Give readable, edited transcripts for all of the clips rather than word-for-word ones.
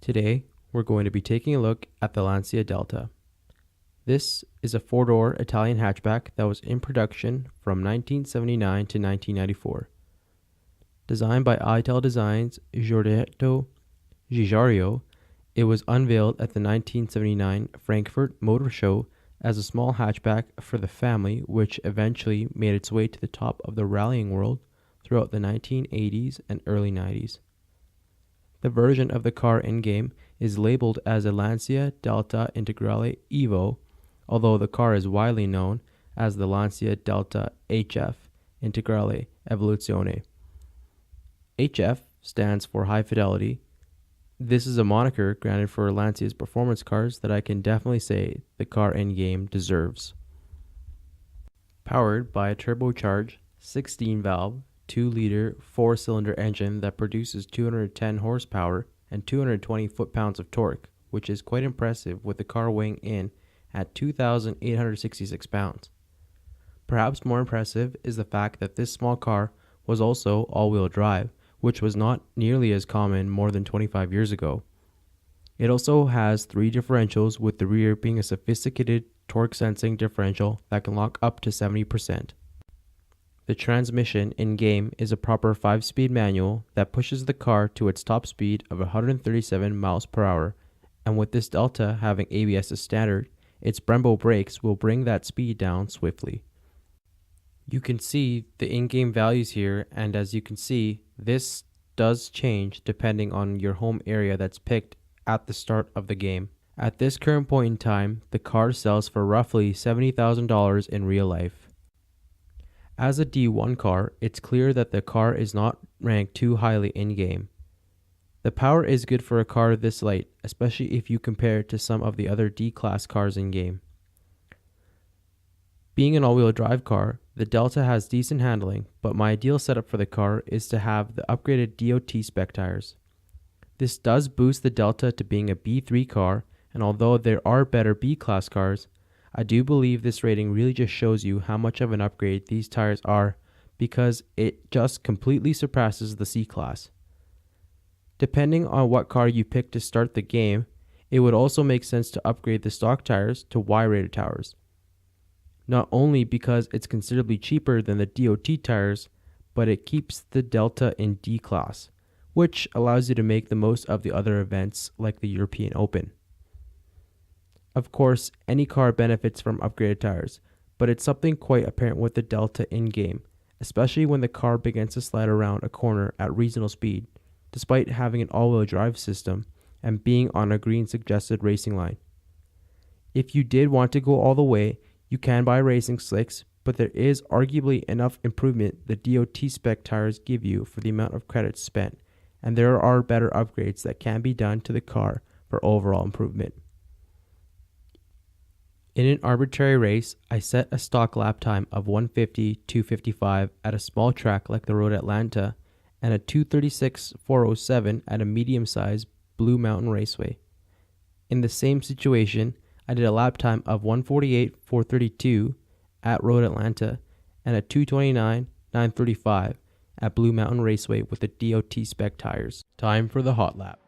Today, we're going to be taking a look at the Lancia Delta. This is a four-door Italian hatchback that was in production from 1979 to 1994. Designed by Ital Designs Giordetto Giugiaro, it was unveiled at the 1979 Frankfurt Motor Show as a small hatchback for the family, which eventually made its way to the top of the rallying world throughout the 1980s and early 90s. The version of the car in-game is labeled as a Lancia Delta Integrale Evo, although the car is widely known as the Lancia Delta HF Integrale Evoluzione. HF stands for High Fidelity. This is a moniker granted for Lancia's performance cars that I can definitely say the car in-game deserves. Powered by a turbocharged 16-valve 2-liter 4-cylinder engine that produces 210 horsepower and 220 foot-pounds of torque, which is quite impressive with the car weighing in at 2,866 pounds. Perhaps more impressive is the fact that this small car was also all-wheel drive, which was not nearly as common more than 25 years ago. It also has 3 differentials, with the rear being a sophisticated torque sensing differential that can lock up to 70%. The transmission in-game is a proper 5-speed manual that pushes the car to its top speed of 137 miles per hour, and with this Delta having ABS as standard, its Brembo brakes will bring that speed down swiftly. You can see the in-game values here, and as you can see, this does change depending on your home area that's picked at the start of the game. At this current point in time, the car sells for roughly $70,000 in real life. As a D1 car, it's clear that the car is not ranked too highly in-game. The power is good for a car this light, especially if you compare it to some of the other D-class cars in-game. Being an all-wheel drive car, the Delta has decent handling, but my ideal setup for the car is to have the upgraded DOT spec tires. This does boost the Delta to being a B3 car, and although there are better B-class cars, I do believe this rating really just shows you how much of an upgrade these tires are, because it just completely surpasses the C-Class. Depending on what car you pick to start the game, it would also make sense to upgrade the stock tires to Y-rated tires. Not only because it's considerably cheaper than the DOT tires, but it keeps the Delta in D-Class, which allows you to make the most of the other events like the European Open. Of course, any car benefits from upgraded tires, but it's something quite apparent with the Delta in-game, especially when the car begins to slide around a corner at reasonable speed, despite having an all-wheel drive system and being on a green suggested racing line. If you did want to go all the way, you can buy racing slicks, but there is arguably enough improvement the DOT spec tires give you for the amount of credits spent, and there are better upgrades that can be done to the car for overall improvement. In an arbitrary race, I set a stock lap time of 150-255 at a small track like the road at Lancia, and a 236-407 at a medium-sized Blue Mountain Raceway. In the same situation, I did a lap time of 148-432 at road at Lancia, and a 229-935 at Blue Mountain Raceway with the DOT spec tires. Time for the hot lap.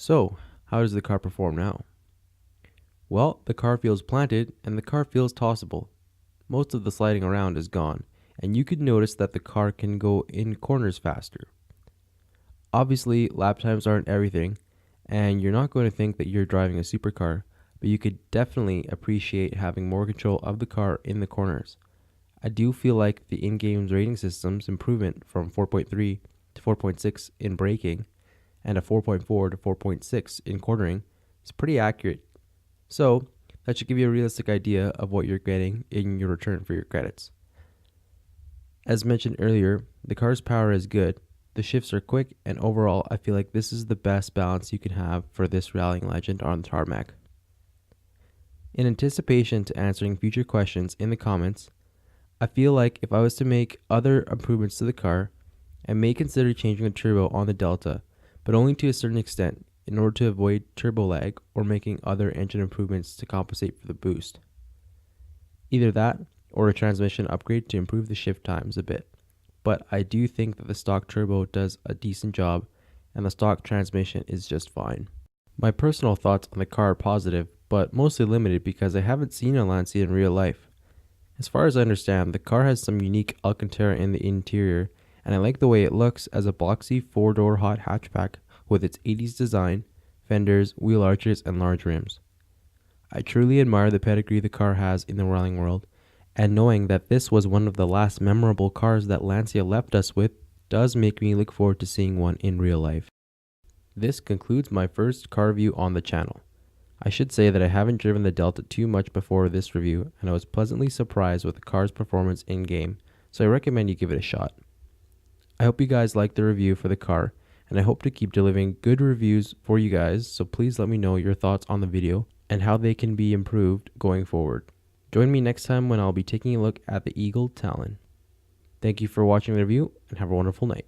So, how does the car perform now? Well, the car feels planted and the car feels tossable. Most of the sliding around is gone, and you could notice that the car can go in corners faster. Obviously, lap times aren't everything, and you're not going to think that you're driving a supercar, but you could definitely appreciate having more control of the car in the corners. I do feel like the in-game rating system's improvement from 4.3 to 4.6 in braking and a 4.4 to 4.6 in cornering is pretty accurate. So, that should give you a realistic idea of what you're getting in your return for your credits. As mentioned earlier, the car's power is good, the shifts are quick, and overall, I feel like this is the best balance you can have for this rallying legend on the tarmac. In anticipation to answering future questions in the comments, I feel like if I was to make other improvements to the car, I may consider changing the turbo on the Delta, but only to a certain extent in order to avoid turbo lag or making other engine improvements to compensate for the boost. Either that or a transmission upgrade to improve the shift times a bit, but I do think that the stock turbo does a decent job and the stock transmission is just fine. My personal thoughts on the car are positive, but mostly limited because I haven't seen a Lancia in real life. As far as I understand, the car has some unique Alcantara in the interior, and I like the way it looks as a boxy 4-door hot hatchback with its 80s design, fenders, wheel arches, and large rims. I truly admire the pedigree the car has in the rallying world, and knowing that this was one of the last memorable cars that Lancia left us with does make me look forward to seeing one in real life. This concludes my first car review on the channel. I should say that I haven't driven the Delta too much before this review, and I was pleasantly surprised with the car's performance in-game, so I recommend you give it a shot. I hope you guys liked the review for the car, and I hope to keep delivering good reviews for you guys, so please let me know your thoughts on the video and how they can be improved going forward. Join me next time when I'll be taking a look at the Eagle Talon. Thank you for watching the review, and have a wonderful night.